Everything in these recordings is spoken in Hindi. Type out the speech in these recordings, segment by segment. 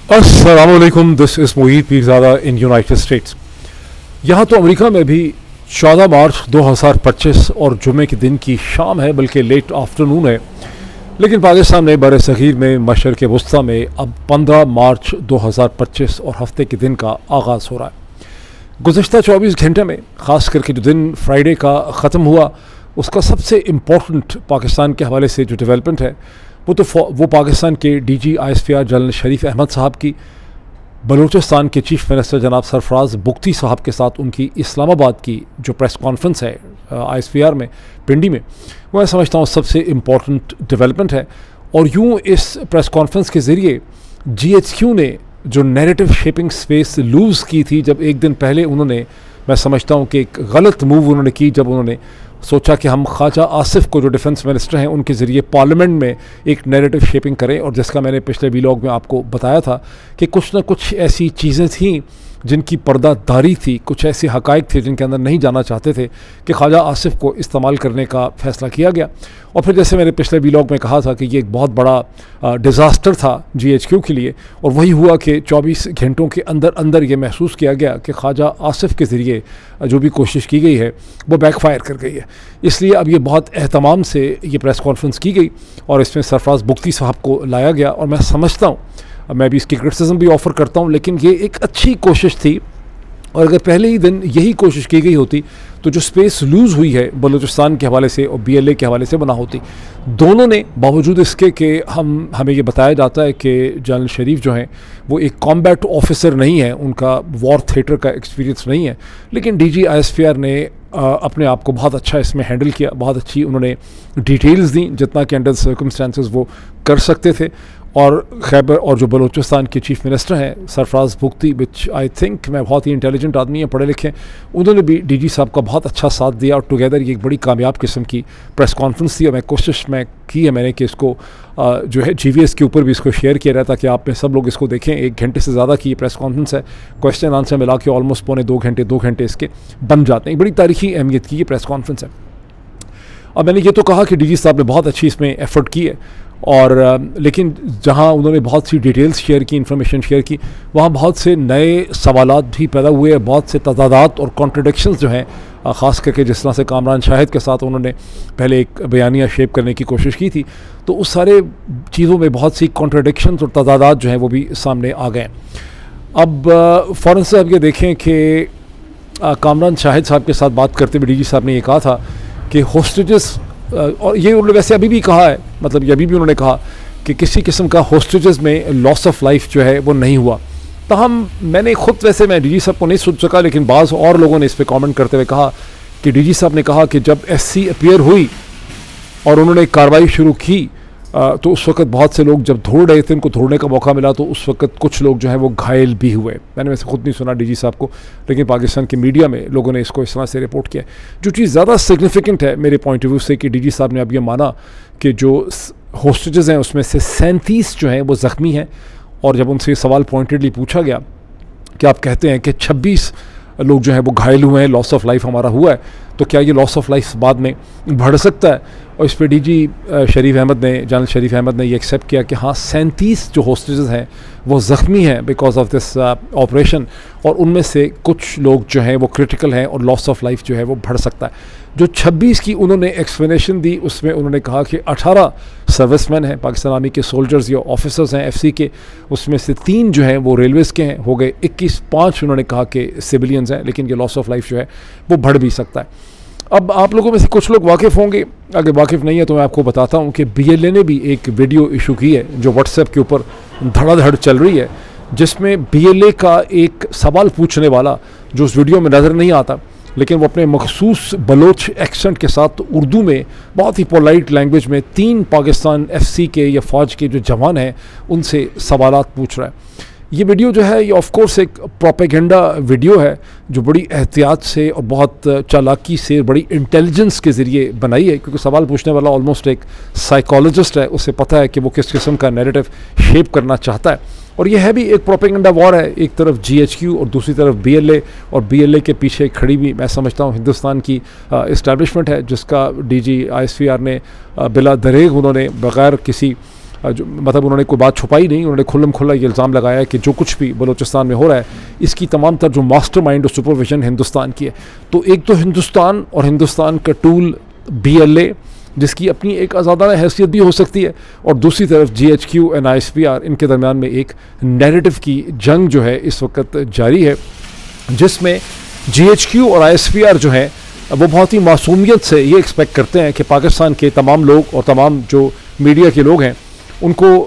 अस्सलामुअलैकुम, this is Moeed Pirzada in United states. यहाँ तो अमेरिका में भी 14 मार्च 2025 और जुमे के दिन की शाम है, बल्कि लेट आफ्टरनून है। लेकिन पाकिस्तान में बर सग़ीर में मशरिक़ वस्ता में अब 15 मार्च 2025 और हफ्ते के दिन का आगाज़ हो रहा है। गुज़श्ता 24 घंटे में ख़ास करके जो दिन फ्राइडे का ख़त्म हुआ, उसका सबसे इम्पोर्टेंट पाकिस्तान के हवाले से जो डेवलपमेंट है वो पाकिस्तान के DG ISPR जनरल शरीफ अहमद साहब की बलूचिस्तान के चीफ मिनिस्टर जनाब सरफराज बुख्ती साहब के साथ उनकी इस्लामाबाद की जो प्रेस कॉन्फ्रेंस है ISPR में पिंडी में, वो मैं समझता हूँ सबसे इम्पोर्टेंट डेवलपमेंट है। और यूँ इस प्रेस कॉन्फ्रेंस के ज़रिए GHQ ने जो नैरेटिव शेपिंग स्पेस लूज़ की थी, जब एक दिन पहले उन्होंने, मैं समझता हूँ कि एक गलत मूव उन्होंने की जब उन्होंने सोचा कि हम ख्वाजा आसिफ को जो डिफेंस मिनिस्टर हैं उनके ज़रिए पार्लियामेंट में एक नैरेटिव शेपिंग करें, और जिसका मैंने पिछले व्लॉग में आपको बताया था कि कुछ ना कुछ ऐसी चीज़ें थीं जिनकी पर्दादारी थी, कुछ ऐसे हक़ाइक़ थे जिनके अंदर नहीं जाना चाहते थे कि ख्वाजा आसिफ को इस्तेमाल करने का फ़ैसला किया गया। और फिर जैसे मैंने पिछले व्लॉग में कहा था कि ये एक बहुत बड़ा डिज़ास्टर था GHQ के लिए, और वही हुआ कि 24 घंटों के अंदर अंदर ये महसूस किया गया कि ख्वाजा आसिफ के ज़रिए जो भी कोशिश की गई है वो बैकफायर कर गई है। इसलिए अब ये बहुत एहतमाम से ये प्रेस कॉन्फ्रेंस की गई और इसमें सरफराज बुख्ती साहब को लाया गया, और मैं समझता हूँ, मैं भी इसकी क्रिटिसिज्म भी ऑफ़र करता हूँ, लेकिन ये एक अच्छी कोशिश थी। और अगर पहले ही दिन यही कोशिश की गई होती तो जो स्पेस लूज़ हुई है बलूचिस्तान के हवाले से और BLA के हवाले से बना होती। दोनों ने, बावजूद इसके कि हमें ये बताया जाता है कि जनरल शरीफ जो हैं वो एक कॉम्बैट ऑफिसर नहीं है, उनका वॉर थिएटर का एक्सपीरियंस नहीं है, लेकिन DG ISPR ने अपने आप को बहुत अच्छा इसमें हैंडल किया। बहुत अच्छी उन्होंने डिटेल्स दी जितना कि अंडर सर्कमस्टांसेस वो कर सकते थे। और खैबर और जो बलूचिस्तान के चीफ मिनिस्टर हैं सरफराज बुख्ती, विच आई थिंक मैं बहुत ही इंटेलिजेंट आदमी हैं, पढ़े लिखे, उन्होंने भी DG साहब का बहुत अच्छा साथ दिया, और टुगेदर ये एक बड़ी कामयाब किस्म की प्रेस कॉन्फ्रेंस थी। और मैं कोशिश की है मैंने कि इसको जो है GVS के ऊपर भी इसको शेयर किया रहता कि आप में सब लोग इसको देखें। 1 घंटे से ज़्यादा की ये प्रेस कॉन्फ्रेंस है, क्वेश्चन आंसर मिला के ऑलमोस्ट पौने 2 घंटे इसके बन जाते हैं। बड़ी तारीखी अहमियत की ये प्रेस कॉन्फ्रेंस है। अब मैंने ये तो कहा कि DG साहब ने बहुत अच्छी इसमें एफ़र्ट की है, और लेकिन जहाँ उन्होंने बहुत सी डिटेल्स शेयर की, इन्फॉर्मेशन शेयर की, वहाँ बहुत से नए सवालात भी पैदा हुए, बहुत से तजादात और कॉन्ट्रडिक्शंस जो हैं, ख़ास करके जिस तरह से कामरान शाहिद के साथ उन्होंने पहले एक बयानिया शेप करने की कोशिश की थी, तो उस सारे चीज़ों में बहुत सी कॉन्ट्रडिक्शंस और तजादात जो हैं वो भी सामने आ गए। अब फ़ौरन से अब ये देखें कि कामरान शाहिद साहब के साथ बात करते हुए DG साहब ने ये कहा था कि होस्टेजेस, और ये उन्होंने वैसे अभी भी कहा है, मतलब ये अभी भी उन्होंने कहा कि किसी किस्म का होस्टेजेस में लॉस ऑफ लाइफ जो है वो नहीं हुआ। तो मैंने खुद, वैसे मैं DG साहब को नहीं सुन सका, लेकिन बाज़ और लोगों ने इस पर कमेंट करते हुए कहा कि DG साहब ने कहा कि जब SC अपीयर हुई और उन्होंने कार्रवाई शुरू की, तो उस वक्त बहुत से लोग जब दौड़ रहे थे, उनको दौड़ने का मौका मिला, तो उस वक्त कुछ लोग जो हैं वो घायल भी हुए। मैंने वैसे खुद नहीं सुना DG साहब को, लेकिन पाकिस्तान की मीडिया में लोगों ने इसको इस तरह से रिपोर्ट किया। जो चीज़ ज़्यादा सिग्निफिकेंट है मेरे पॉइंट ऑफ व्यू से कि DG साहब ने अब ये माना कि जो होस्टेजेस हैं उसमें से 37 जो हैं वो ज़ख्मी हैं, और जब उनसे सवाल पॉइंटेडली पूछा गया कि आप कहते हैं कि 26 लोग जो हैं वो घायल हुए हैं, लॉस ऑफ लाइफ हमारा हुआ है, तो क्या ये लॉस ऑफ लाइफ बाद में बढ़ सकता है? और इस पर DG जनरल शरीफ अहमद ने ये एक्सेप्ट किया कि हाँ, 37 जो होस्टेजेस हैं वो ज़ख्मी हैं बिकॉज ऑफ दिस ऑपरेशन, और उनमें से कुछ लोग जो हैं वो क्रिटिकल हैं और लॉस ऑफ लाइफ जो है वो बढ़ सकता है। जो 26 की उन्होंने एक्सप्लेनेशन दी, उसमें उन्होंने कहा कि 18 सर्विसमैन हैं, पाकिस्तान आर्मी के सोल्जर्स या ऑफिसर्स हैं FC के, उसमें से 3 जो हैं वो रेलवेज़ के हैं, हो गए 21। 5 उन्होंने कहा कि सिविलियंस हैं, लेकिन ये लॉस ऑफ लाइफ जो है वो बढ़ भी सकता है। अब आप लोगों में से कुछ लोग वाकिफ़ होंगे, अगर वाकिफ़ नहीं है तो मैं आपको बताता हूँ कि BLA ने भी एक वीडियो इशू की है जो व्हाट्सएप के ऊपर धड़ाधड़ चल रही है, जिसमें BLA का एक सवाल पूछने वाला, जो उस वीडियो में नज़र नहीं आता, लेकिन वो अपने मखसूस बलोच एक्सेंट के साथ उर्दू में बहुत ही पोलाइट लैंग्वेज में 3 पाकिस्तान FC के या फ़ौज के जो जवान हैं उनसे सवालात पूछ रहा है। ये वीडियो जो है ये ऑफ कोर्स एक प्रोपेगेंडा वीडियो है जो बड़ी एहतियात से और बहुत चालाकी से, बड़ी इंटेलिजेंस के ज़रिए बनाई है, क्योंकि सवाल पूछने वाला ऑलमोस्ट एक साइकोलॉजिस्ट है, उसे पता है कि वो किस किस्म का नैरेटिव शेप करना चाहता है। और ये है भी एक प्रोपेगेंडा वॉर है, एक तरफ GHQ और दूसरी तरफ BLA, और BLA के पीछे खड़ी भी मैं समझता हूँ हिंदुस्तान की इस्टेब्लिशमेंट है, जिसका DG ISPR ने बिला दरेग उन्होंने बग़ैर किसी मतलब उन्होंने कोई बात छुपाई नहीं, उन्होंने खुल्लम खुल्ला ये इल्ज़ाम लगाया कि जो कुछ भी बलूचिस्तान में हो रहा है इसकी तमाम तर जो मास्टरमाइंड और सुपरविजन हिंदुस्तान की है। तो एक तो हिंदुस्तान और हिंदुस्तान का टूल BLA जिसकी अपनी एक आज़ादाना हैसियत भी हो सकती है, और दूसरी तरफ GHQ और ISPR, इनके दरमियान में एक नैरेटिव की जंग जो है इस वक्त जारी है, जिसमें GHQ और ISPR जो है वो बहुत ही मासूमियत से ये एक्सपेक्ट करते हैं कि पाकिस्तान के तमाम लोग और तमाम जो मीडिया के लोग हैं उनको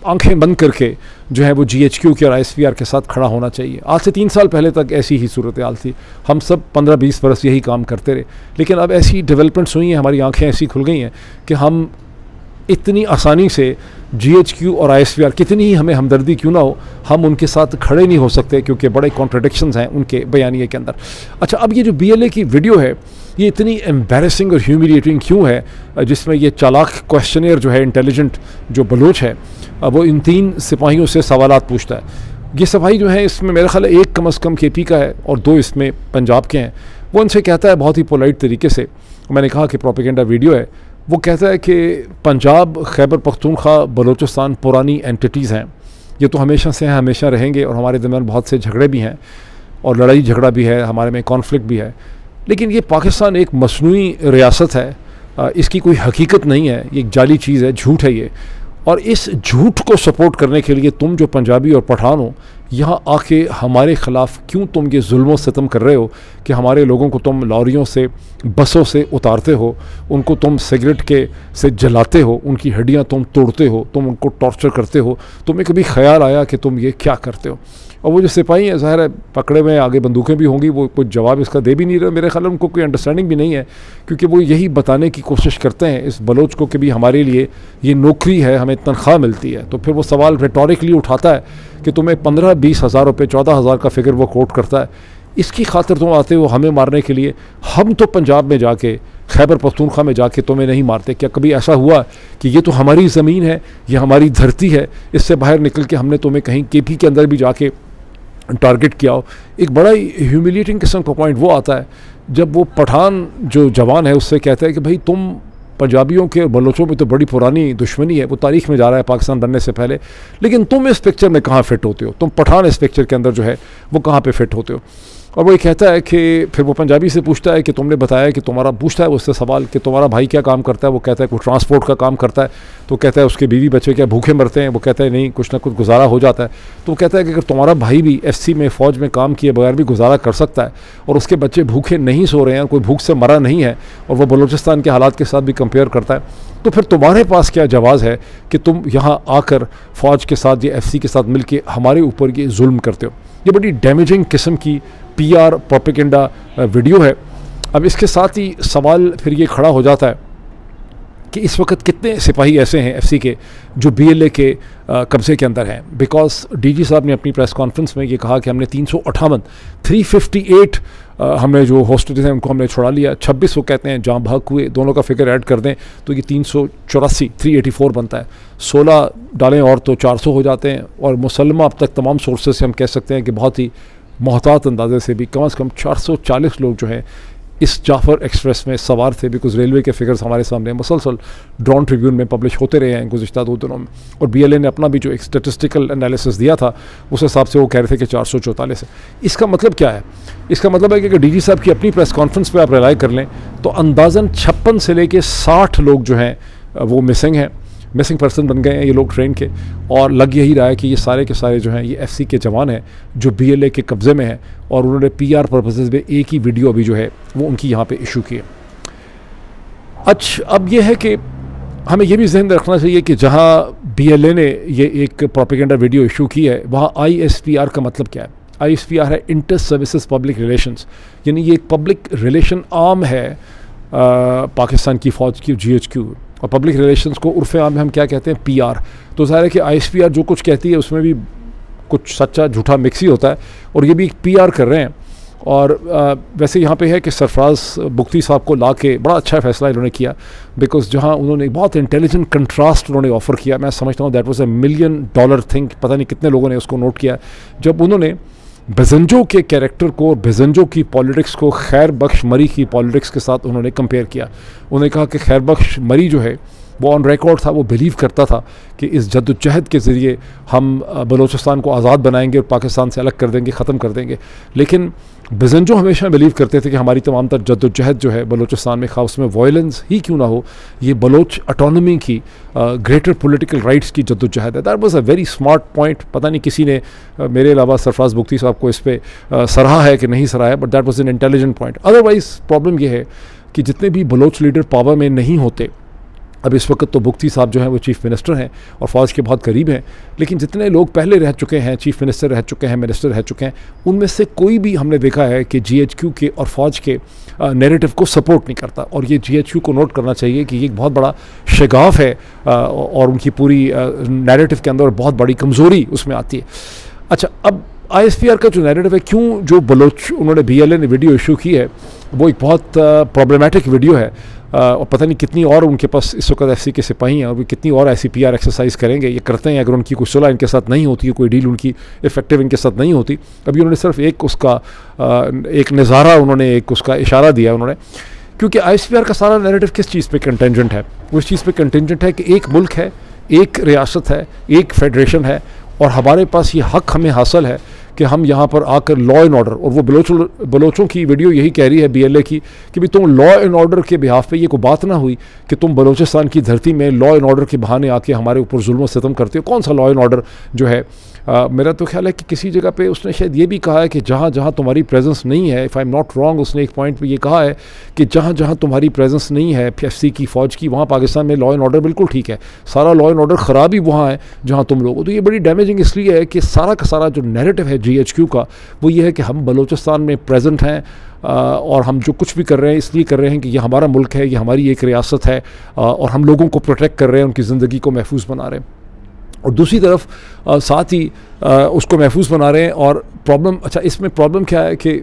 आंखें बंद करके जो है वो GHQ के और ISPR के साथ खड़ा होना चाहिए। आज से 3 साल पहले तक ऐसी ही सूरत हाल थी, हम सब 15-20 बरस यही काम करते रहे, लेकिन अब ऐसी डेवलपमेंट्स हुई हैं, हमारी आंखें ऐसी खुल गई हैं कि हम इतनी आसानी से GHQ और ISPR कितनी ही हमें हमदर्दी क्यों ना हो, हम उनके साथ खड़े नहीं हो सकते क्योंकि बड़े कॉन्ट्रडिक्शंस हैं उनके बयानिए के अंदर। अच्छा, अब ये जो BLA की वीडियो है ये इतनी एम्बैरेसिंग और ह्यूमिलिएटिंग क्यों है, जिसमें ये चालाक क्वेश्चनियर जो है, इंटेलिजेंट जो बलोच है, वो इन 3 सिपाहियों से सवालात पूछता है। ये सिपाही जो है इसमें मेरा ख्याल एक कम अज़ कम KP का है और 2 इसमें पंजाब के हैं। वो उनसे कहता है बहुत ही पोलाइट तरीके से, मैंने कहा कि प्रोपेगेंडा वीडियो है, वो कहता है कि पंजाब, खैबर पख्तूनख्वा, बलूचिस्तान पुरानी एंटिटीज़ हैं, ये तो हमेशा से हैं, हमेशा रहेंगे, और हमारे दरमियान बहुत से झगड़े भी हैं और लड़ाई झगड़ा भी है, हमारे में कॉन्फ्लिक्ट भी है, लेकिन ये पाकिस्तान एक मसनूई रियासत है, इसकी कोई हकीकत नहीं है, ये एक जाली चीज़ है, झूठ है ये। और इस झूठ को सपोर्ट करने के लिए तुम जो पंजाबी और पठान हो यहाँ आके हमारे ख़िलाफ़ क्यों तुम ये जुल्म सितम कर रहे हो कि हमारे लोगों को तुम लॉरियों से, बसों से उतारते हो, उनको तुम सिगरेट के से जलाते हो, उनकी हड्डियाँ तुम तोड़ते हो, तुम उनको टॉर्चर करते हो। तुम्हें कभी ख्याल आया कि तुम ये क्या करते हो? और वो जो सिपाही हैं ज़ाहिर है पकड़े में, आगे बंदूकें भी होंगी, वो कुछ जवाब इसका दे भी नहीं रहे, मेरे ख्याल में उनको कोई अंडरस्टैंडिंग भी नहीं है, क्योंकि वो यही बताने की कोशिश करते हैं इस बलोच को कि भी हमारे लिए ये नौकरी है, हमें तनख्वाह मिलती है। तो फिर वो सवाल रेटोरिकली उठाता है कि तुम्हें 15-20 हज़ार रुपये, 14 हज़ार का फिगर वो कोट करता है, इसकी खातिर तुम आते हो हमें मारने के लिए। हम तो पंजाब में जाके, खैबर पख्तूनख्वा में जाके तुम्हें नहीं मारते? क्या कभी ऐसा हुआ कि ये तो हमारी ज़मीन है, ये हमारी धरती है, इससे बाहर निकल के हमने तुम्हें कहीं KP के अंदर भी जाके टारगेट किया हो? एक बड़ा ही ह्यूमिलिएटिंग किस्म का पॉइंट वो आता है जब वो पठान जो जवान है उससे कहता है कि भाई तुम पंजाबियों के और बलोचों में तो बड़ी पुरानी दुश्मनी है, वो तारीख़ में जा रहा है पाकिस्तान बनने से पहले, लेकिन तुम इस पिक्चर में कहाँ फ़िट होते हो? तुम पठान इस पिक्चर के अंदर जो है वो कहाँ पे फ़िट होते हो? और वो ये कहता है कि फिर वो पंजाबी से पूछता है कि तुमने बताया कि तुम्हारा, पूछता है उससे सवाल कि तुम्हारा भाई क्या काम करता है? वो कहता है कुछ ट्रांसपोर्ट का काम करता है। तो कहता है उसके बीवी बच्चे क्या भूखे मरते हैं? वो कहता है नहीं, कुछ ना कुछ गुजारा हो जाता है। तो वो कहता है कि अगर तुम्हारा भाई भी FC में, फ़ौज में काम किए बगैर भी गुजारा कर सकता है और उसके बच्चे भूखे नहीं सो रहे हैं, कोई भूख से मरा नहीं है, और वो बलूचिस्तान के हालात के साथ भी कंपेयर करता है, तो फिर तुम्हारे पास क्या जवाज़ है कि तुम यहाँ आकर फ़ौज के साथ या FC के साथ मिल के हमारे ऊपर ये जुल्म करते हो? ये बड़ी डैमेजिंग किस्म की PR प्रोपेगेंडा वीडियो है। अब इसके साथ ही सवाल फिर ये खड़ा हो जाता है कि इस वक्त कितने सिपाही ऐसे हैं FC के जो BLA के कब्ज़े के अंदर हैं, बिकॉज DG साहब ने अपनी प्रेस कॉन्फ्रेंस में ये कहा कि हमने 358 हमने जो हॉस्टेजेस हैं उनको हमने छुड़ा लिया, 26 वो कहते हैं जहाँ भाग हुए, दोनों का फिगर ऐड कर दें तो ये 384 बनता है, 16 डालें और तो 400 हो जाते हैं। और मुसलमा अब तक तमाम सोर्सेज से हम कह सकते हैं कि बहुत ही मोहतात अंदाजे से भी कम से कम 440 लोग जो हैं इस जाफ़र एक्सप्रेस में सवार थे, बिकॉज रेलवे के फिगर्स हमारे सामने मुसलसल ड्रॉन ट्रिब्यून में पब्लिश होते रहे हैं गुज़िश्ता 2 दिनों में। और BLA ने अपना भी जो एक स्टेटिस्टिकल एनालिसिस दिया था उस हिसाब से वो कह रहे थे कि 444 है। इसका मतलब क्या है? इसका मतलब है कि अगर DG साहब की अपनी प्रेस कॉन्फ्रेंस पर आप रिलाई कर लें तो अंदाज़न 56 से लेके 60 लोग जो हैं वो मिसिंग पर्सन बन गए हैं ये लोग ट्रेन के। और लग यही रहा है कि ये सारे के सारे जो हैं ये FC के जवान हैं जो BLA के कब्ज़े में हैं, और उन्होंने PR पर्पसेस में एक ही वीडियो अभी जो है वो उनकी यहाँ पे इशू की है। अच्छा, अब ये है कि हमें ये भी ज़हन में रखना चाहिए कि जहाँ BLA ने ये एक प्रोपेगेंडा वीडियो इशू की है वहाँ ISPR का मतलब क्या है? ISPR है इंटर सर्विसेज पब्लिक रिलेशंस, यानी ये एक पब्लिक रिलेशन आर्म है पाकिस्तान की फ़ौज की GHQ। और पब्लिक रिलेशंस को उर्फ़ आम में हम क्या कहते हैं? PR। तो ज़ाहिर है कि ISPR जो कुछ कहती है उसमें भी कुछ सच्चा झूठा मिक्स ही होता है, और ये भी एक PR कर रहे हैं। और वैसे यहाँ पे है कि सरफराज बुख्ती साहब को ला के बड़ा अच्छा फैसला इन्होंने किया, बिकॉज जहाँ उन्होंने बहुत इंटेलिजेंट कंट्रास्ट उन्होंने ऑफ़र किया। मैं समझता हूँ दैट वाज $1 मिलियन थिंग, पता नहीं कितने लोगों ने उसको नोट किया, जब उन्होंने बेज़ंजो के कैरेक्टर को, बेज़ंजो की पॉलिटिक्स को खैर बख्श मरी की पॉलिटिक्स के साथ उन्होंने कंपेयर किया। उन्होंने कहा कि खैर बख्श मरी जो है वो ऑन रिकॉर्ड था, वो बिलीव करता था कि इस जद्दोजहद के ज़रिए हम बलूचिस्तान को आज़ाद बनाएंगे और पाकिस्तान से अलग कर देंगे, ख़त्म कर देंगे। लेकिन बिज़नजो हमेशा बिलीव करते थे कि हमारी तमाम तर जद्दोजहद जो है बलूचिस्तान में, खास उसमें वायलेंस ही क्यों ना हो, ये बलोच ऑटोनमी की, ग्रेटर पॉलिटिकल राइट्स की जद्दोजहद है। That was a very smart point. पता नहीं किसी ने मेरे अलावा सरफराज बुख्ती साहब को इस पर सराहा है कि नहीं सराहा है, but that was an intelligent point. Otherwise problem ये है कि जितने भी बलोच लीडर पावर में नहीं होते, अब इस वक्त तो बुख्ती साहब जो हैं वो चीफ़ मिनिस्टर हैं और फ़ौज के बहुत करीब हैं, लेकिन जितने लोग पहले रह चुके हैं, चीफ़ मिनिस्टर रह चुके हैं, मिनिस्टर रह चुके हैं, उनमें से कोई भी हमने देखा है कि GHQ के और फ़ौज के नैरेटिव को सपोर्ट नहीं करता। और ये GHQ को नोट करना चाहिए कि ये एक बहुत बड़ा शगाफ है और उनकी पूरी नैरेटिव के अंदर बहुत बड़ी कमज़ोरी उसमें आती है। अच्छा, अब ISPR का जो नैरेटिव है, क्यों जो बलोच उन्होंने BLA ने वीडियो इशू की है, वो एक बहुत प्रॉब्लमेटिक वीडियो है और पता नहीं कितनी और उनके पास इस वक्त FC के सिपाही हैं और वो कितनी और ICPR एक्सरसाइज करेंगे, ये करते हैं। अगर उनकी कोई सुलह इनके साथ नहीं होती है, कोई डील उनकी इफेक्टिव इनके साथ नहीं होती, अभी उन्होंने सिर्फ एक उसका एक नज़ारा, उन्होंने एक उसका इशारा दिया उन्होंने, क्योंकि ISPR का सारा नैरेटिव किस चीज़ पे कंटेंजेंट है? वो इस चीज़ पे कंटेंजेंट है कि एक मुल्क है, एक रियासत है, एक फेडरेशन है और हमारे पास ये हक हमें हासिल है कि हम यहाँ पर आकर लॉ एंड ऑर्डर, और वो बलोचों की वीडियो यही कह रही है BLA की कि भाई तुम लॉ एंड ऑर्डर के बिहाफ पे ये कोई बात ना हुई कि तुम बलूचिस्तान की धरती में लॉ एंड ऑर्डर के बहाने आके हमारे ऊपर जुल्म सितम करते हो। कौन सा लॉ एंड ऑर्डर जो है? मेरा तो ख्याल है कि किसी जगह पे उसने शायद ये भी कहा है कि जहाँ जहाँ तुम्हारी प्रेजेंस नहीं है, if I am not wrong, उसने एक पॉइंट पे ये कहा है कि जहाँ जहाँ तुम्हारी प्रेजेंस नहीं है FC की, फ़ौज की, वहाँ पाकिस्तान में लॉ एंड ऑर्डर बिल्कुल ठीक है। सारा लॉ एंड ऑर्डर ख़राब ही वहाँ है जहाँ तुम लोग हो। तो ये बड़ी डैमेजिंग इसलिए है कि सारा का सारा जो नैरेटिव है GHQ का, वो ये है कि हम बलूचिस्तान में प्रेजेंट हैं और हम जो कुछ भी कर रहे हैं इसलिए कर रहे हैं कि ये हमारा मुल्क है, ये हमारी एक रियासत है और हम लोगों को प्रोटेक्ट कर रहे हैं, उनकी ज़िंदगी को महफूज बना रहे हैं। और दूसरी तरफ साथ ही उसको महफूज बना रहे हैं। और प्रॉब्लम, अच्छा इसमें प्रॉब्लम क्या है कि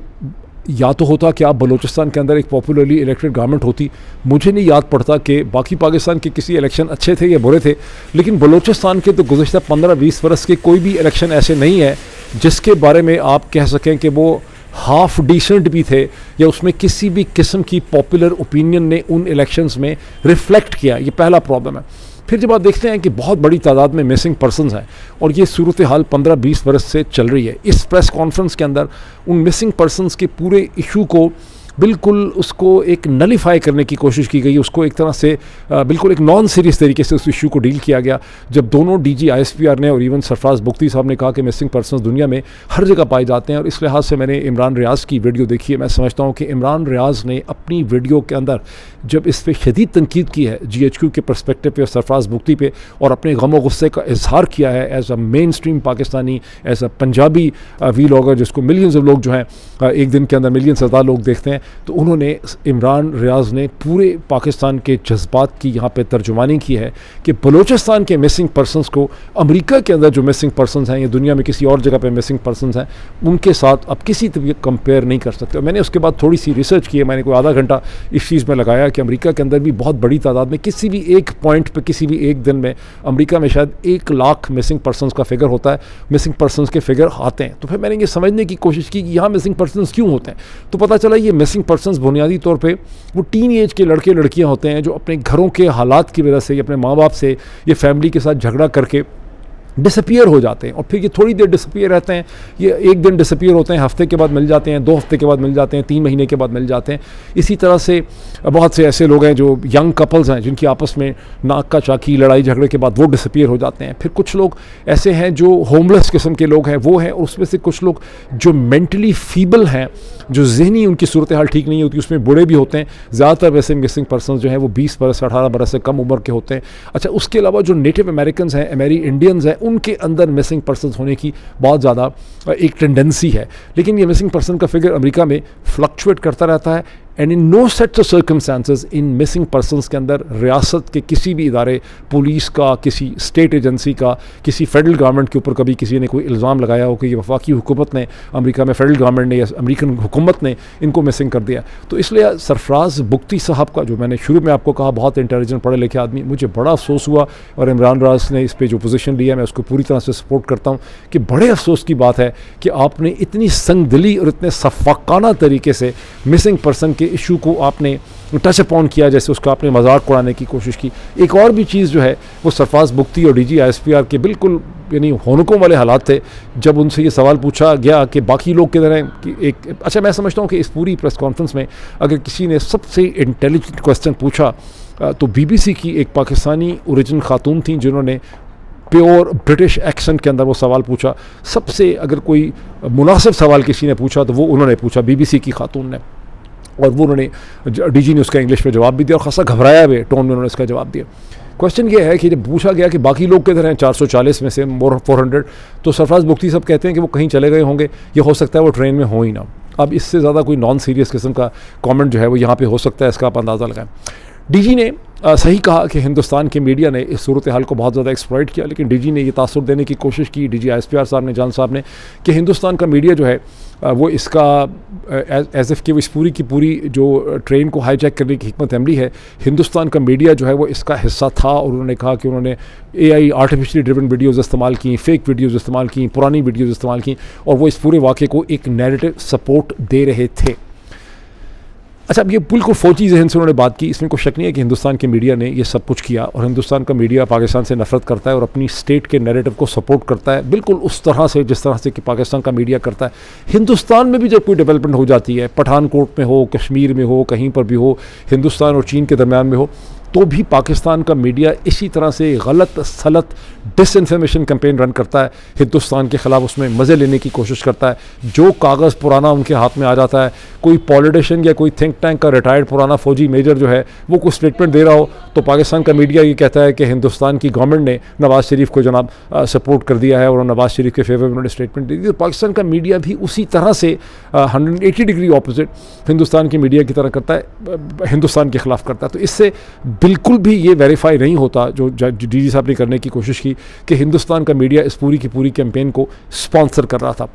या तो होता कि आप बलूचिस्तान के अंदर एक पॉपुलरली इलेक्टेड गवर्नमेंट होती, मुझे नहीं याद पड़ता कि बाकी पाकिस्तान के किसी इलेक्शन अच्छे थे या बुरे थे, लेकिन बलूचिस्तान के तो गुज़श्ता 15-20 बरस के कोई भी इलेक्शन ऐसे नहीं है जिसके बारे में आप कह सकें कि वो हाफ डिसेंट भी थे या उसमें किसी भी किस्म की पॉपुलर ओपिनियन ने उन इलेक्शंस में रिफ्लेक्ट किया। ये पहला प्रॉब्लम है। फिर जब आप देखते हैं कि बहुत बड़ी तादाद में मिसिंग पर्सनस हैं और ये सूरत हाल 15-20 बरस से चल रही है, इस प्रेस कॉन्फ्रेंस के अंदर उन मिसिंग पर्सनस के पूरे इशू को बिल्कुल उसको एक नलीफाई करने की कोशिश की गई, उसको एक तरह से बिल्कुल एक नॉन सीरियस तरीके से उस इशू को डील किया गया। जब दोनों DG ISPR ने और इवन सरफराज बुख्ती साहब ने कहा कि मिसिंग पर्सनस दुनिया में हर जगह पाए जाते हैं, और इस लिहाज से मैंने इमरान रियाज़ की वीडियो देखी है। मैं समझता हूँ कि इमरान रियाज़ ने अपनी वीडियो के अंदर जब इस पर शदीद तनकीद की है GHQ के पर्सपेक्टिव पे और सरफराज बुख्ती पे, और अपने गम और गुस्से का इजहार किया है as a mainstream Pakistani, as a Punjabi vlogger जिसको मिलियंस ऑफ लोग जो हैं एक दिन के अंदर मिलियन से ज़्यादा लोग देखते हैं, तो उन्होंने इमरान रियाज़ ने पूरे पाकिस्तान के जज्बात की यहाँ पे तर्जुमानी की है कि बलूचिस्तान के मिसिंग पर्सनस को अमेरिका के अंदर जो मिसिंग पर्सनस हैं या दुनिया में किसी और जगह पे मिसिंग पर्सनस हैं उनके साथ अब किसी तरीके कंपेयर नहीं कर सकते। और मैंने उसके बाद थोड़ी सी रिसर्च की है, मैंने कोई आधा घंटा इस चीज़ में लगाया कि अमेरिका के अंदर भी बहुत बड़ी तादाद में किसी भी एक पॉइंट पर किसी भी एक दिन में अमेरिका में शायद 1 लाख मिसिंग पर्सनस का फिगर होता है, मिसिंग पर्सनस के फिगर आते हैं। तो फिर मैंने ये समझने की कोशिश की कि यहाँ मिसिंग पर्सनस क्यों होते हैं, तो पता चला ये मिसिंग पर्सनस बुनियादी तौर पे वो टीन एज के लड़के लड़कियां होते हैं जो अपने घरों के हालात की वजह से, अपने माँ बाप से, ये फैमिली के साथ झगड़ा करके डिसअपियर हो जाते हैं और फिर ये थोड़ी देर डिसअपियर रहते हैं, ये एक दिन डिसअपियर होते हैं, हफ्ते के बाद मिल जाते हैं, 2 हफ्ते के बाद मिल जाते हैं, 3 महीने के बाद मिल जाते हैं। इसी तरह से बहुत से ऐसे लोग हैं जो यंग कपल्स हैं जिनकी आपस में नाक का चाकी लड़ाई झगड़े के बाद वो डिसअपियर हो जाते हैं। फिर कुछ लोग ऐसे हैं जो होमलेस किस्म के लोग हैं, वो हैं, और उसमें से कुछ लोग जो मेंटली फीबल हैं, जो जहनी उनकी सूरत हाल ठीक नहीं होती, उसमें बूढ़े भी होते हैं। ज़्यादातर वैसे मिसिंग पर्सन जो हैं वो 20 बरस 18 बरस से कम उम्र के होते हैं। अच्छा, उसके अलावा जो नेटिव अमेरिकन हैं, अमेरी इंडियंस हैं, उनके अंदर मिसिंग पर्सन होने की बहुत ज़्यादा एक टेंडेंसी है। लेकिन ये मिसिंग पर्सन का फिगर अमेरिका में फ्लक्चुएट करता रहता है। And in no set of circumstances in missing persons के अंदर रियासत के किसी भी इदारे, पुलिस का, किसी स्टेट एजेंसी का, किसी फेडरल गवर्नमेंट के ऊपर कभी किसी ने कोई इल्ज़ाम लगाया हो कि ये वफाकी हुकूमत ने, अमेरिका में फेडरल गवर्नमेंट ने या अमेरिकन हुकूमत ने इनको मिसिंग कर दिया। तो इसलिए सरफराज बुख्ती साहब का, जो मैंने शुरू में आपको कहा बहुत इंटेलिजेंट पढ़े लिखे आदमी, मुझे बड़ा अफसोस हुआ और इमरान रियाज़ ने इस पर जो पोजीशन लिया मैं उसको पूरी तरह से सपोर्ट करता हूँ कि बड़े अफसोस की बात है कि आपने इतनी संगदिली और इतने सफाकाना तरीके से मिसिंग पर्सन के इशू को आपने टच अपॉन किया, जैसे उसका आपने मजाक उड़ाने की कोशिश की। एक और भी चीज़ जो है वो सरफराज बुख्ती और DG ISPR के बिल्कुल यानी होनकों वाले हालात थे, जब उनसे ये सवाल पूछा गया कि बाकी लोग किधर हैं कि एक अच्छा, मैं समझता हूँ कि इस पूरी प्रेस कॉन्फ्रेंस में अगर किसी ने सबसे इंटेलिजेंट क्वेश्चन पूछा तो BBC की एक पाकिस्तानी ओरिजिन खातून थी जिन्होंने प्योर ब्रिटिश एक्सेंट के अंदर वो सवाल पूछा। सबसे अगर कोई मुनासिब सवाल किसी ने पूछा तो वो उन्होंने पूछा, BBC की खातून ने, और वो उन्होंने DG ने उसका इंग्लिश में जवाब भी दिया और खासा घबराया हुए टोन में उन्होंने इसका जवाब दिया। क्वेश्चन ये है कि जब पूछा गया कि बाकी लोग किधर हैं 440 में से 400, तो सरफराज बुख्ती सब कहते हैं कि वो कहीं चले गए होंगे, ये हो सकता है वो ट्रेन में हो ही ना। अब इससे ज़्यादा कोई नॉन सीरियस किस्म का कमेंट जो है वो यहाँ पे हो सकता है, इसका आप अंदाज़ा लगाएं। DG ने सही कहा कि हिंदुस्तान के मीडिया ने इस सूरत हाल को बहुत ज़्यादा एक्सप्लॉइट किया, लेकिन DG ने ये तासुर देने की कोशिश की, DG ISPR साहब ने, जान साहब ने, कि हिंदुस्तान का मीडिया जो है वो इसका एज इफ़ कि इस पूरी की पूरी जो ट्रेन को हाईजैक करने की हिकमत अमली है, हिंदुस्तान का मीडिया जो है वो इसका हिस्सा था। और उन्होंने कहा कि उन्होंने AI आर्टिफिशियली ड्रिवन वीडियोज़ इस्तेमाल की, फेक वीडियोज़ इस्तेमाल की, पुरानी वीडियोज़ इस्तेमाल की, और वो इस पूरे वाक़े को एक नैरेटिव सपोर्ट दे रहे थे। अच्छा, अब ये बिल्कुल फौजी जहन से उन्होंने बात की, इसमें कोई शक नहीं है कि हिंदुस्तान के मीडिया ने ये सब कुछ किया, और हिंदुस्तान का मीडिया पाकिस्तान से नफरत करता है और अपनी स्टेट के नैरेटिव को सपोर्ट करता है, बिल्कुल उस तरह से जिस तरह से कि पाकिस्तान का मीडिया करता है। हिंदुस्तान में भी जब कोई डेवलपमेंट हो जाती है, पठानकोट में हो, कश्मीर में हो, कहीं पर भी हो, हिंदुस्तान और चीन के दरमियान में हो, तो भी पाकिस्तान का मीडिया इसी तरह से गलत सलत डिसइंफॉर्मेशन कैंपेन रन करता है हिंदुस्तान के ख़िलाफ़, उसमें मज़े लेने की कोशिश करता है। जो कागज़ पुराना उनके हाथ में आ जाता है, कोई पॉलिटिशियन या कोई थिंक टैंक का रिटायर्ड पुराना फौजी मेजर जो है वो कोई स्टेटमेंट दे रहा हो, तो पाकिस्तान का मीडिया ये कहता है कि हिंदुस्तान की गवर्नमेंट ने नवाज़ शरीफ को जनाब सपोर्ट कर दिया है और नवाज़ शरीफ के फेवर में उन्होंने स्टेटमेंट दी। तो पाकिस्तान का मीडिया भी उसी तरह से 180 डिग्री ऑपोजिट हिंदुस्तान की मीडिया की तरह करता है, हिंदुस्तान के ख़िलाफ़ करता है। तो इससे बिल्कुल भी ये वेरीफाई नहीं होता जो DG साहब ने करने की कोशिश की कि हिंदुस्तान का मीडिया इस पूरी की पूरी कैंपेन को स्पॉन्सर कर रहा था।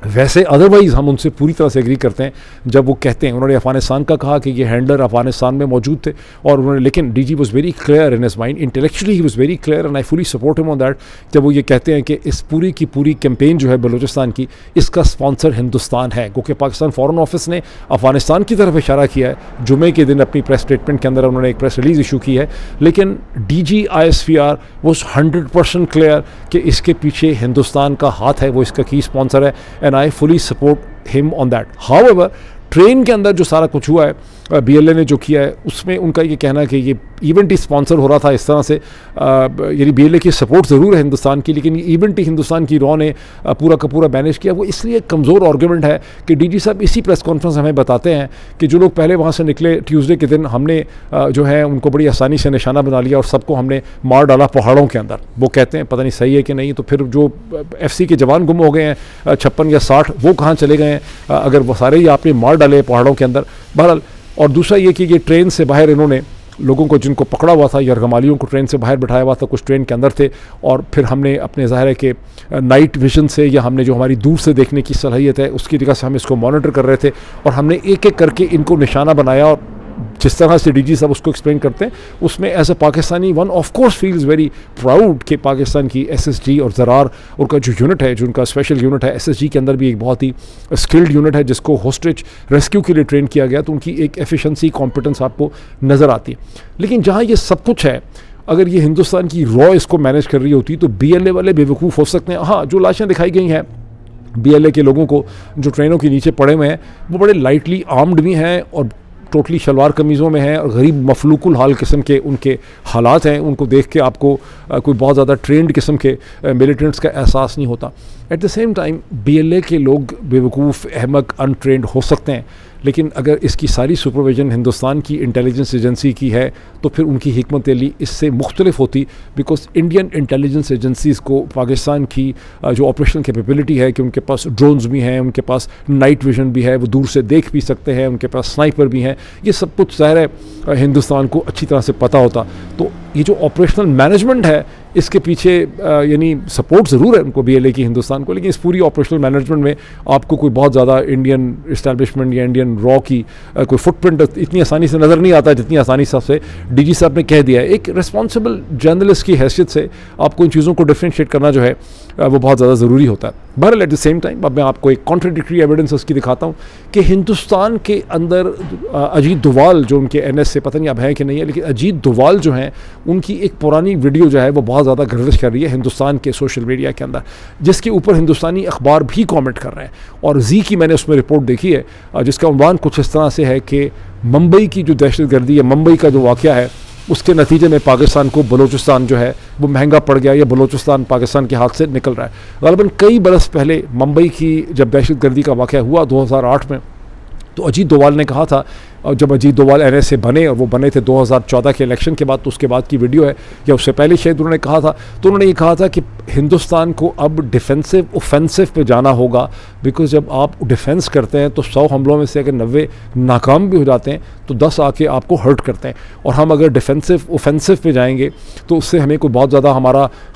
वैसे अदरवाइज़ हम उनसे पूरी तरह से एग्री करते हैं जब वो कहते हैं, उन्होंने अफगानिस्तान का कहा कि ये हैंडलर अफगानिस्तान में मौजूद थे, और उन्होंने, लेकिन DG was very clear in his mind, intellectually he was very clear and I fully support him on that, जब वो ये कहते हैं कि इस पूरी की पूरी कैंपेन जो है बलूचिस्तान की, इसका स्पॉन्सर हिंदुस्तान है। क्योंकि पाकिस्तान फॉरेन ऑफिस ने अफगानिस्तान की तरफ इशारा किया है, जुमे के दिन अपनी प्रेस स्टेटमेंट के अंदर उन्होंने एक प्रेस रिलीज़ इशू की है, लेकिन DG ISPR वाज 100% क्लियर कि इसके पीछे हिंदुस्तान का हाथ है, वो इसका की स्पॉन्सर है, and I fully support him on that. However train के अंदर जो सारा कुछ हुआ है, BLA ने जो किया है, उसमें उनका ये कहना है कि ये इवेंट ही स्पॉन्सर हो रहा था इस तरह से, यानी BLA की सपोर्ट ज़रूर है हिंदुस्तान की, लेकिन ये इवेंट ही हिंदुस्तान की रॉ ने पूरा का पूरा मैनेज किया। वो इसलिए कमज़ोर आर्गूमेंट है कि DG साहब इसी प्रेस कॉन्फ्रेंस हमें बताते हैं कि जो लोग पहले वहाँ से निकले ट्यूसडे के दिन, हमने जो है उनको बड़ी आसानी से निशाना बना लिया और सबको हमने मार डाला पहाड़ों के अंदर। वो कहते हैं पता नहीं सही है कि नहीं, तो फिर जो FC के जवान गुम हो गए हैं 56 या 60, वो कहाँ चले गए हैं, अगर वो सारे ही आपने मार डाले पहाड़ों के अंदर। बहरहाल, और दूसरा ये कि ये ट्रेन से बाहर इन्होंने लोगों को जिनको पकड़ा हुआ था, यरगमालियों को ट्रेन से बाहर बिठाया हुआ था, कुछ ट्रेन के अंदर थे, और फिर हमने अपने ज़ाहिर है कि नाइट विजन से, या हमने जो हमारी दूर से देखने की सलाहियत है उसकी जगह से हम इसको मॉनिटर कर रहे थे, और हमने एक एक करके इनको निशाना बनाया। और जिस तरह से DG साहब उसको एक्सप्लेन करते हैं, उसमें as a Pakistani one of course feels very proud कि पाकिस्तान की SSG और ज़रार उनका जो यूनिट है, जो उनका स्पेशल यूनिट है, SSG के अंदर भी एक बहुत ही स्किल्ड यूनिट है जिसको होस्टेज रेस्क्यू के लिए ट्रेन किया गया, तो उनकी एक एफिशिएंसी, कॉम्पिटेंस आपको नज़र आती है। लेकिन जहाँ ये सब कुछ है, अगर ये हिंदुस्तान की रॉ इसको मैनेज कर रही होती तो BLA वाले बेवकूफ़ हो सकते हैं। हाँ, जो लाशें दिखाई गई हैं BLA के लोगों को जो ट्रेनों के नीचे पड़े हुए हैं, वो बड़े लाइटली आर्म्ड भी हैं और टोटली शलवार कमीज़ों में हैं, और गरीब मफलूकुल हाल किस्म के उनके हालात हैं। उनको देख के आपको कोई बहुत ज़्यादा ट्रेंड किस्म के मिलिटेंट्स का एहसास नहीं होता। At the same time BLA के लोग बेवकूफ़, अहमक, अनट्रेंड हो सकते हैं, लेकिन अगर इसकी सारी सुपरविजन हिंदुस्तान की इंटेलिजेंस एजेंसी की है तो फिर उनकी हिकमत अमली इससे मुख्तलिफ होती, बिकॉज इंडियन इंटेलिजेंस एजेंसीज़ को पाकिस्तान की जो ऑपरेशनल कैपेबिलिटी है कि उनके पास ड्रोन्स भी हैं, उनके पास नाइट विजन भी है, वो दूर से देख भी सकते हैं, उनके पास स्नाइपर भी हैं, ये सब कुछ ज़ाहिर है हिंदुस्तान को अच्छी तरह से पता होता। तो ये जो ऑपरेशनल मैनेजमेंट है इसके पीछे यानी सपोर्ट ज़रूर है उनको BLA की हिंदुस्तान को, लेकिन इस पूरी ऑपरेशनल मैनेजमेंट में आपको कोई बहुत ज़्यादा इंडियन इस्टेब्लिशमेंट या इंडियन रॉ की कोई फुटप्रिंट इतनी आसानी से नज़र नहीं आता जितनी आसानी से DG साहब ने कह दिया है। एक रिस्पॉन्सिबल जर्नलिस्ट की हैसियत से आपको इन चीज़ों को डिफ्रेंशिएट करना जो है वो बहुत ज़्यादा ज़रूरी होता है। बहरहाल एट द सेम टाइम अब मैं आपको एक कॉन्ट्रडिक्टरी एविडेंस उसकी दिखाता हूँ कि हिंदुस्तान के अंदर अजीत डोभाल जो उनके एनएस से पता नहीं अब है कि नहीं है, लेकिन अजीत डोभाल जो हैं उनकी एक पुरानी वीडियो जो है वो बहुत ज़्यादा गर्दिश कर रही है हिंदुस्तान के सोशल मीडिया के अंदर, जिसके ऊपर हिंदुस्तानी अखबार भी कॉमेंट कर रहे हैं। और जी की मैंने उसमें रिपोर्ट देखी है जिसका उन्वान कुछ इस तरह से है कि मुंबई की जो दहशतगर्दी है, मुंबई का जो वाक़या है, उसके नतीजे में पाकिस्तान को बलूचिस्तान जो है वो महंगा पड़ गया, या बलूचिस्तान पाकिस्तान के हाथ से निकल रहा है। ग़ालिबन कई बरस पहले मुंबई की जब दहशतगर्दी का वाक़या हुआ 2008 में, तो अजीत डोभाल ने कहा था, और जब अजीत डोभाल एनएस से बने और वो बने थे 2014 के इलेक्शन के बाद, तो उसके बाद की वीडियो है या उससे पहले शायद उन्होंने कहा था, तो उन्होंने ये कहा था कि हिंदुस्तान को अब डिफेंसिव ऑफेंसिव पे जाना होगा, बिकॉज जब आप डिफेंस करते हैं तो 100 हमलों में से अगर 90 नाकाम भी हो जाते हैं तो 10 आके आपको हर्ट करते हैं, और हम अगर डिफेंसिव ऑफेंसिव पे जाएंगे तो उससे हमें कोई बहुत ज़्यादा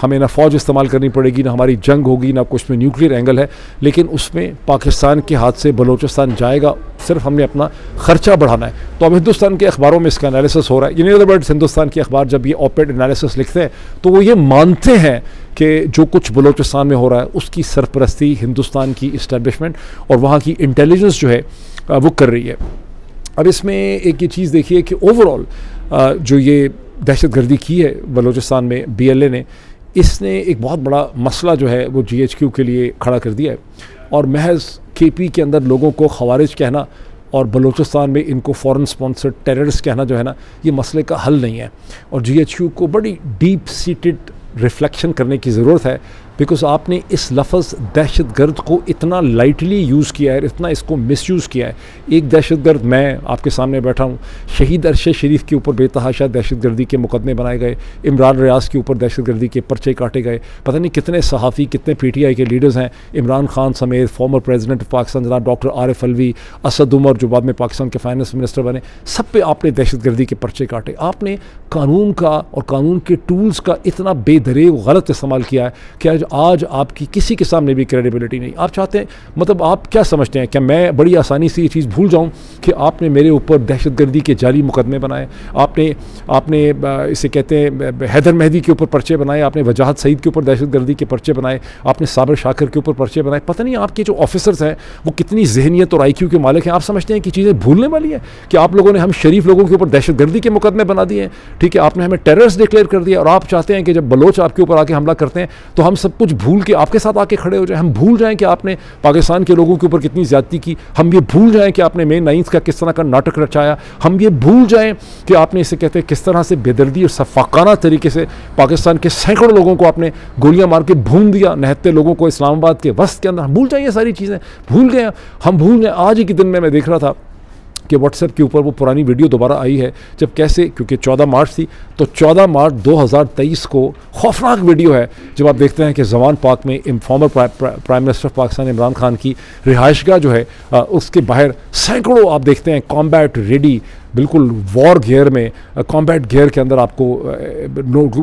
हमें ना फ़ौज इस्तेमाल करनी पड़ेगी, ना हमारी जंग होगी, ना कुछ में न्यूक्लियर एंगल है, लेकिन उसमें पाकिस्तान के हाथ से बलूचिस्तान जाएगा, सिर्फ हमने अपना ख़र्चा बढ़ाना है। तो अब हिंदुस्तान के अखबारों में इसका एनालिसिस हो रहा है। इन अदर वर्ड्स, हिंदुस्तान के अखबार जब ये ऑपेड एनालिसिस लिखते हैं तो वो ये मानते हैं कि जो कुछ बलूचिस्तान में हो रहा है उसकी सरपरस्ती हिंदुस्तान की इस्टेब्लिशमेंट और वहाँ की इंटेलिजेंस जो है वो कर रही है। अब इसमें एक ये चीज़ देखिए कि ओवरऑल जो ये दहशतगर्दी की है बलूचिस्तान में BLA ने, इसने एक बहुत बड़ा मसला जो है वो GHQ के लिए खड़ा कर दिया है, और महज KP के अंदर लोगों को खवारिज कहना और बलूचिस्तान में इनको फॉरेन स्पॉन्सर्ड टेररिस्ट कहना जो है ना, ये मसले का हल नहीं है। और GHQ को बड़ी डीप सीटेड रिफ्लेक्शन करने की ज़रूरत है, बिकॉज आपने इस लफ्ज़ दहशतगर्द को इतना लाइटली यूज़ किया है, इतना इसको मिसयूज़ किया है। एक दहशतगर्द मैं आपके सामने बैठा हूँ, शहीद अरशद शरीफ के ऊपर बेतहाशा दहशतगर्दी के मुकदमे बनाए गए, इमरान रियाज के ऊपर दहशतगर्दी के पर्चे काटे गए, पता नहीं कितने सहाफ़ी, कितने PTI के लीडर्स हैं, इमरान खान समेत, फॉर्मर प्रेसिडेंट ऑफ पाकिस्तान जनाब डॉक्टर आरिफ अलवी, असद उमर जो बाद में पाकिस्तान के फाइनेंस मिनिस्टर बने, सब पे आपने दहशतगर्दी के पर्चे काटे। आपने कानून का और कानून के टूल्स का इतना बेदरेग गलत इस्तेमाल किया है कि आज आपकी किसी के सामने भी क्रेडिबिलिटी नहीं। आप चाहते हैं, मतलब आप क्या समझते हैं, क्या मैं बड़ी आसानी से ये चीज़ भूल जाऊं कि आपने मेरे ऊपर दहशतगर्दी के जाली मुकदमे बनाए, आपने इसे कहते हैं हैदर मेहदी के ऊपर पर्चे बनाए, आपने वजाहत सईद के ऊपर दहशतगर्दी के पर्चे बनाए, आपने साबिर शाकिर के ऊपर पर्चे बनाए। पता नहीं आपके जो ऑफिसर्स हैं वो कितनी जहनीत और IQ के मालिक हैं। आप समझते हैं कि चीज़ें भूलने वाली हैं कि आप लोगों ने हम शरीफ लोगों के ऊपर दहशतगर्दी के मुकदमे बना दिए हैं, ठीक है, आपने हमें टेररिस्ट डिक्लेयर कर दिया, और आप चाहते हैं कि जब बलोच आपके ऊपर आके हमला करते हैं तो हम सब कुछ भूल के आपके साथ आके खड़े हो जाएं, हम भूल जाएं कि आपने पाकिस्तान के लोगों के ऊपर कितनी ज़्यादती की, हम ये भूल जाएं कि आपने May 9 का किस तरह का नाटक रचाया, हम ये भूल जाएं कि आपने इसे कहते हैं किस तरह से बेदर्दी और सफाकाना तरीके से पाकिस्तान के सैकड़ों लोगों को आपने गोलियां मार के भून दिया, निहत्ते लोगों को इस्लामाबाद के वस्त के अंदर। हम भूल जाएं ये सारी चीज़ें, भूल गए हम, भूल गए। आज ही के दिन में मैं देख रहा था कि WhatsApp के ऊपर वो पुरानी वीडियो दोबारा आई है, जब कैसे, क्योंकि 14 मार्च थी, तो 14 मार्च 2023 को खौफनाक वीडियो है जब आप देखते हैं कि जवान पार्क में former prime minister of Pakistan Imran Khan की रिहाइशगाह जो है उसके बाहर सैकड़ों आप देखते हैं कॉम्बैट रेडी, बिल्कुल वॉर गियर में, कॉम्बैट गियर के अंदर आपको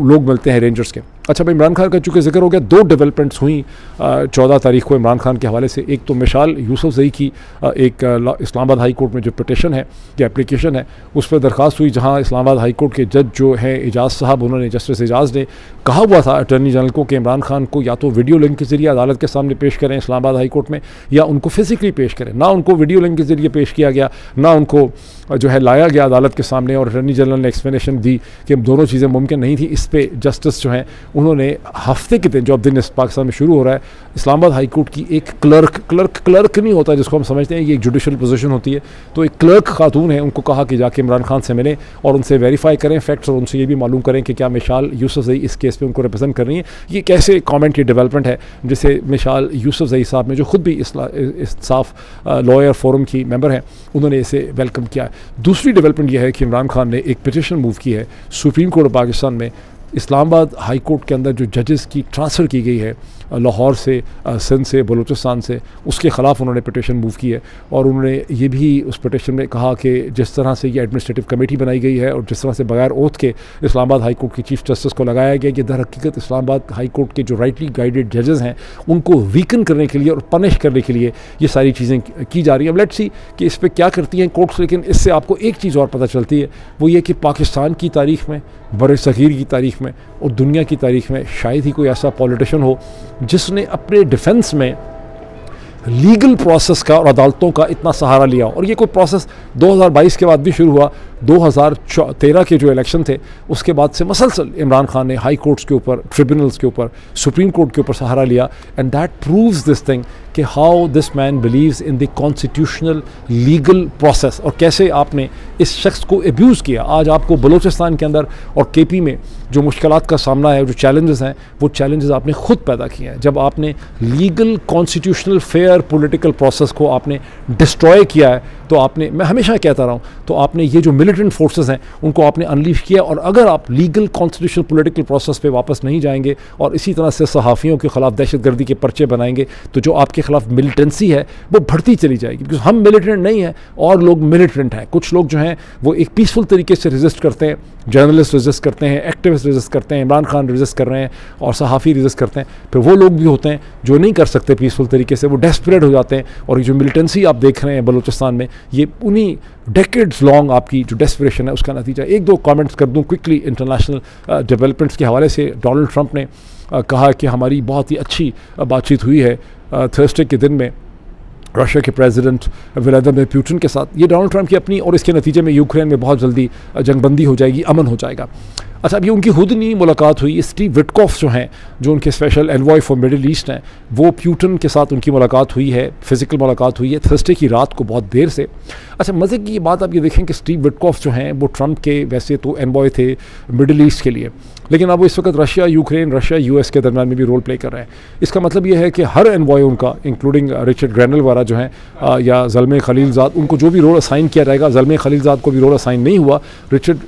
लोग मिलते हैं रेंजर्स के। अच्छा भाई, इमरान खान का चूँकि जिक्र हो गया, 2 डेवलपमेंट्स हुई 14 तारीख को इमरान खान के हवाले से। एक तो मिसाल यूसुफजई की एक इस्लामाबाद हाई कोर्ट में जो पिटिशन है या एप्लीकेशन है उस पर दरख्वास्त हुई, जहाँ इस्लामाबाद हाई कोर्ट के जज जो हैं एजाज साहब, उन्होंने जस्टिस एजाज ने कहा हुआ था अटर्नी जनरल को कि इमरान खान को या तो वीडियो लिंक के ज़रिए अदालत के सामने पेश करें इस्लामाबाद हाई कोर्ट में, या उनको फिजिकली पेश करें। ना उनको वीडियो लिंक के ज़रिए पेश किया गया, ना उनको जो है लाया गया अदालत के सामने, और अटर्नी जनरल ने एक्सप्लेनेशन दी कि दोनों चीज़ें मुमकिन नहीं थी। इस पर जस्टिस जो हैं उन्होंने हफ्ते के दिन, जो अब दिन इस पाकिस्तान में शुरू हो रहा है, इस्लामाबाद हाई कोर्ट की एक क्लर्क नहीं होता जिसको हम समझते हैं, ये एक जुडिशल पोजीशन होती है, तो एक क्लर्क खातून है, उनको कहा कि जाके इमरान खान से मिलें और उनसे वेरीफाई करें फैक्ट्स, और उनसे ये भी मालूम करें कि क्या मिसाल यूसुफजई इस केस पे उनको रिप्रेजेंट कर रही है। ये कैसे कमेंट की डेवलपमेंट है, जिसे मिसाल यूसुफजई साहब ने, जो खुद भी इंसाफ लॉयर फोरम की मेंबर हैं, उन्होंने इसे वेलकम किया। दूसरी डेवलपमेंट यह है कि इमरान खान ने एक पिटिशन मूव की है सुप्रीम कोर्ट ऑफ पाकिस्तान में। इस्लामाबाद हाई कोर्ट के अंदर जो जजेस की ट्रांसफ़र की गई है लाहौर से, सिंध से, बलूचिस्तान से, उसके ख़िलाफ़ उन्होंने पिटिशन मूव की है, और उन्होंने ये भी उस पिटिशन में कहा कि जिस तरह से ये एडमिनिस्ट्रेटिव कमेटी बनाई गई है और जिस तरह से बगैर ओथ के इस्लामाबाद हाई कोर्ट की चीफ जस्टिस को लगाया गया, कि दर हकीकत इस्लामाबाद हाई कोर्ट के जो राइटली गाइडेड जजेस हैं उनको वीकन करने के लिए और पनिश करने के लिए ये सारी चीज़ें की जा रही हैं। अब लेट्स सी कि इस पर क्या करती हैं कोर्ट्स। लेकिन इससे आपको एक चीज़ और पता चलती है, वो ये कि पाकिस्तान की तारीख़ में, बर सग़ीर की तारीख़ में और दुनिया की तारीख में शायद ही कोई ऐसा पॉलिटिशियन हो जिसने अपने डिफेंस में लीगल प्रोसेस का और अदालतों का इतना सहारा लिया। और ये कोई प्रोसेस 2022 के बाद भी शुरू हुआ। 2013 के जो इलेक्शन थे उसके बाद से मसलसल इमरान खान ने हाई कोर्ट्स के ऊपर, ट्रिब्यूनल्स के ऊपर, सुप्रीम कोर्ट के ऊपर सहारा लिया। And that proves this thing कि how this man believes in the constitutional legal process और कैसे आपने इस शख्स को एब्यूज़ किया। आज आपको बलूचिस्तान के अंदर और केपी में जो मुश्किलात का सामना है, जो चैलेंजेस हैं, वो चैलेंजेस आपने खुद पैदा किए हैं। जब आपने legal constitutional fair political process को आपने डिस्ट्रॉय किया है तो आपने, मैं हमेशा कहता रहा हूँ, तो आपने ये जो मिलिटेंट फोर्सेस हैं उनको आपने अनलीश किया। और अगर आप लीगल कॉन्स्टिट्यूशनल पॉलिटिकल प्रोसेस पे वापस नहीं जाएंगे और इसी तरह से सहाफ़ियों के ख़िलाफ़ दहशतगर्दी के पर्चे बनाएंगे तो जो आपके ख़िलाफ़ मिलिटेंसी है वो बढ़ती चली जाएगी। बिकॉज हम मिलिटेंट नहीं हैं और लोग मिलिटेंट हैं। कुछ लोग जो हैं वो एक पीसफुल तरीके से रेजिस्ट करते हैं, जर्नलिस्ट रेजिस्ट करते हैं, एक्टिविस्ट रेजिस्ट करते हैं, इमरान खान रेजिस्ट कर रहे हैं और सहाफ़ी रेजिस्ट करते हैं। फिर वो लोग भी होते हैं जो नहीं कर सकते पीसफुल तरीके से, वो डेस्परेट हो जाते हैं। और ये जो मिलिटेंसी आप देख रहे हैं बलूचिस्तान में, ये उन्हीं डेकेड्स लॉन्ग आपकी जो डेस्परेशन है उसका नतीजा। एक दो कमेंट्स कर दूं क्विकली इंटरनेशनल डेवलपमेंट्स के हवाले से। डोनाल्ड ट्रंप ने कहा कि हमारी बहुत ही अच्छी बातचीत हुई है थर्सडे के दिन में रशिया के प्रेसिडेंट व्लादिमीर पुतिन के साथ। ये डोनाल्ड ट्रंप की अपनी, और इसके नतीजे में यूक्रेन में बहुत जल्दी जंगबंदी हो जाएगी, अमन हो जाएगा। अच्छा, अब ये उनकी खुद नहीं मुलाकात हुई। स्टीव विटकॉफ जो हैं, जो उनके special envoy for middle east हैं, वो पुतिन के साथ उनकी मुलाकात हुई है, फिजिकल मुलाकात हुई है थर्सडे की रात को बहुत देर से। अच्छा, मज़े की ये बात आप ये देखें कि स्टीव विटकॉफ जो हैं वो ट्रंप के वैसे तो एनवॉय थे मिडिल ईस्ट के लिए, लेकिन अब वो इस वक्त रशिया यूक्रेन, रशिया यूएस के दरमियान में भी रोल प्ले कर रहे हैं। इसका मतलब ये है कि हर एनवॉय उनका, इंक्लूडिंग रिचर्ड ग्रैनल वगैरह जो हैं या ज़ल्मे खलीलज़ाद, उनको जो भी रोल असाइन किया जाएगा, ज़ल्मे खलीलज़ाद को भी रोल असाइन नहीं हुआ। रिचर्ड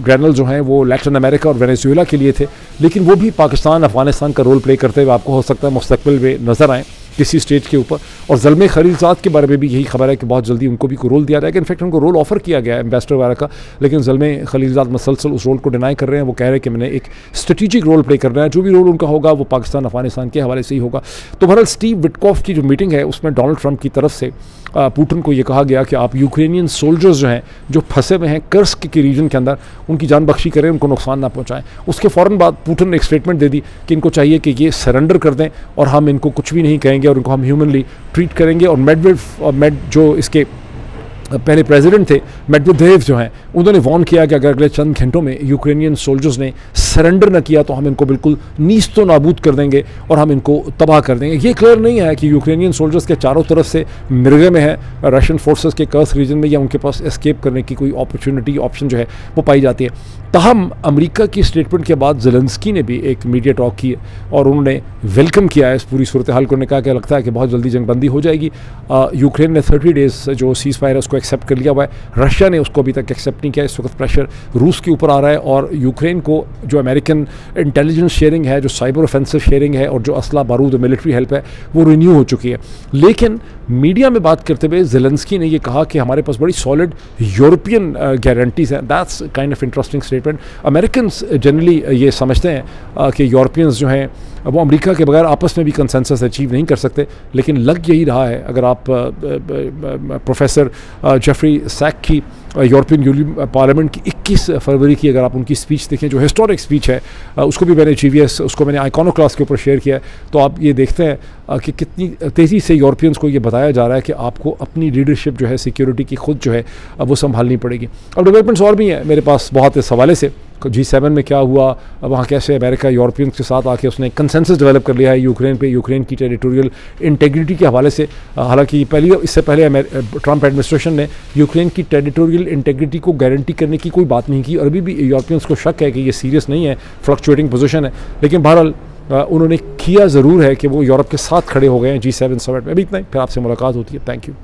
ग्रैनल जो हैं वो लैटिन अमेरिका और वेनेजुएला के लिए थे, लेकिन वो भी पाकिस्तान, अफगानिस्तान का रोल प्ले करते हुए आपको हो सकता है मुस्तकबिल में नज़र आएँ किसी स्टेज के ऊपर। और ज़ल्मे खलीलज़ाद के बारे में भी यही खबर है कि बहुत जल्दी उनको भी कोई रोल दिया जाएगा। इनफैक्ट उनको रोल ऑफर किया गया है एम्बेसडर वगैरह का, लेकिन ज़ल्मे खलीलज़ाद मसलसल उस रोल को डिनाई कर रहे हैं। वो कह रहे हैं कि मैंने एक स्ट्रेटेजिक रोल प्ले करना है, जो भी रोल उनका होगा वो पाकिस्तान अफगानिस्तान के हवाले से ही होगा। तो बहरहाल स्टीव विटकॉफ की जो मीटिंग है उसमें डोनाल्ड ट्रंप की तरफ से पुतिन को ये कहा गया कि आप यूक्रेनियन सोल्जर्स जो हैं, जो फंसे हुए हैं कर्स्क के रीजन के अंदर, उनकी जान बख्शी करें, उनको नुकसान ना पहुंचाएं। उसके फ़ौरन बाद पुतिन ने एक स्टेटमेंट दे दी कि इनको चाहिए कि ये सरेंडर कर दें और हम इनको कुछ भी नहीं कहेंगे और इनको हम ह्यूमनली ट्रीट करेंगे। और मेडवेडेव जो इसके पहले प्रेसिडेंट थे, मेडवेदेव जो हैं, उन्होंने वार्न किया कि अगर अगले चंद घंटों में यूक्रेनियन सोल्जर्स ने सरेंडर न किया तो हम इनको बिल्कुल नीस्तो नाबूद कर देंगे और हम इनको तबाह कर देंगे। ये क्लियर नहीं है कि यूक्रेनियन सोल्जर्स के चारों तरफ से मिर्गे में है रशियन फोर्सेस के कर्स्क रीजन में, या उनके पास एस्केप करने की कोई अपॉर्चुनिटी, ऑप्शन जो है वो पाई जाती है। तहम अमेरिका की स्टेटमेंट के बाद ज़ेलेंस्की ने भी एक मीडिया टॉक की और उन्होंने वेलकम किया है इस पूरी सूरत हाल को। उन्होंने कहा कि लगता है कि बहुत जल्दी जंगबंदी हो जाएगी। यूक्रेन ने 30 डेज़ जो सीज़ फायर है उसको एक्सेप्ट कर लिया हुआ है, रशिया ने उसको अभी तक एक्सेप्ट नहीं किया। इस वक्त प्रेशर रूस के ऊपर आ रहा है और यूक्रेन को जो अमेरिकन इंटेलिजेंस शेयरिंग है, जो साइबर ऑफेंसिव शेयरिंग है और जो असला बारूद मिलिट्री हेल्प है वो रिन्यू हो चुकी है। लेकिन मीडिया में बात करते हुए ज़ेलेंस्की ने ये कहा कि हमारे पास बड़ी सॉलिड यूरोपियन गारंटीज़ हैं। That's kind of interesting statement. Americans generally ये समझते हैं कि यूरोपियंस जो हैं वो अमेरिका के बगैर आपस में भी कंसेंसस अचीव नहीं कर सकते, लेकिन लग यही रहा है। अगर आप प्रोफेसर जेफरी सैक की यूरोपियन यूनियन पार्लियामेंट की 21 फरवरी की अगर आप उनकी स्पीच देखें, जो हिस्टोरिक स्पीच है, उसको भी मैंने GVS, उसको मैंने आइकॉनोक्लास्ट के ऊपर शेयर किया है, तो आप ये देखते हैं कि कितनी तेज़ी से यूरोपियंस को ये बताया जा रहा है कि आपको अपनी लीडरशिप जो है सिक्योरिटी की खुद जो है वो संभालनी पड़ेगी। अब डेवलपमेंट्स और भी हैं मेरे पास बहुत इस हवाले से। G7 में क्या हुआ, वहाँ कैसे अमेरिका यूरोपियंस के साथ आके उसने कंसेंसस डेवलप कर लिया है यूक्रेन पे, यूक्रेन की टेरिटोरियल इंटेग्रिटी के हवाले से। हालांकि इससे पहले ट्रंप एडमिनिस्ट्रेशन ने यूक्रेन की टेरिटोरियल इंटेग्रिटी को गारंटी करने की कोई बात नहीं की और अभी भी यूरोपियंस को शक है कि ये सीरियस नहीं है, फ्लक्चुएटिंग पोजीशन है। लेकिन बहरहाल उन्होंने किया ज़रूर है कि वो यूरोप के साथ खड़े हो गए हैं G7 समिट में। अभी इतना ही, फिर आपसे मुलाकात होती है। Thank you.